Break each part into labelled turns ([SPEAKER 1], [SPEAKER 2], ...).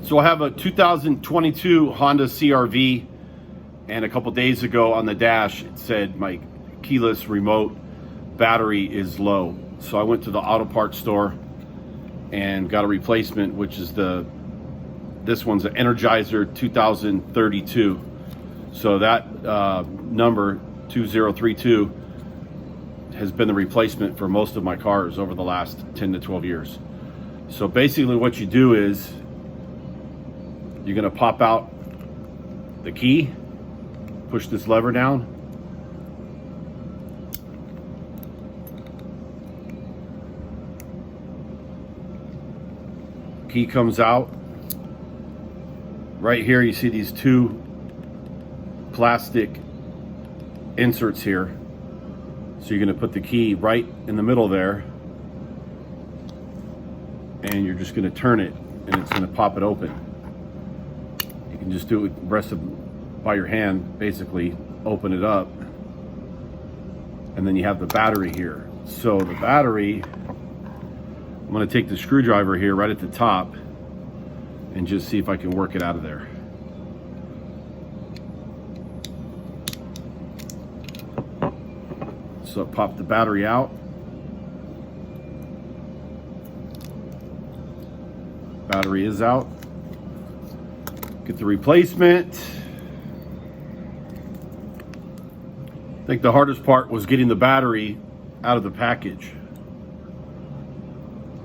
[SPEAKER 1] So I have a 2022 Honda CRV, and a couple days ago on the dash it said my keyless remote battery is low. So I went to the auto parts store and got a replacement, which is this one's an Energizer 2032. So that number 2032 has been the replacement for most of my cars over the last 10 to 12 years. So basically what you do is you're going to pop out the key, push this lever down, key comes out. Right here you see these two plastic inserts here. So you're going to put the key right in the middle there, and you're just going to turn it and it's going to pop it open. You can just do it rest of by your hand, basically open it up, and then you have the battery here. So the battery, I'm going to take the screwdriver here right at the top and just see if I can work it out of there. So pop the battery out. Battery is out. Get the replacement. I think the hardest part was getting the battery out of the package.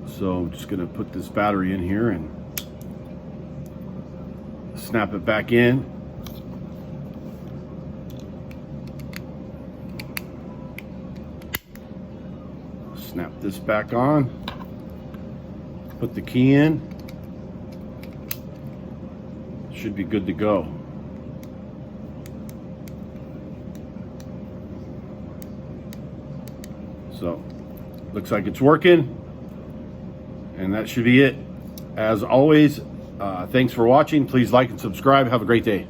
[SPEAKER 1] So I'm just gonna put this battery in here and snap it back in. Snap this back on. Put the key in. Should be good to go. So looks like it's working, and that should be it. As always, thanks for watching. Please like and subscribe. Have a great day.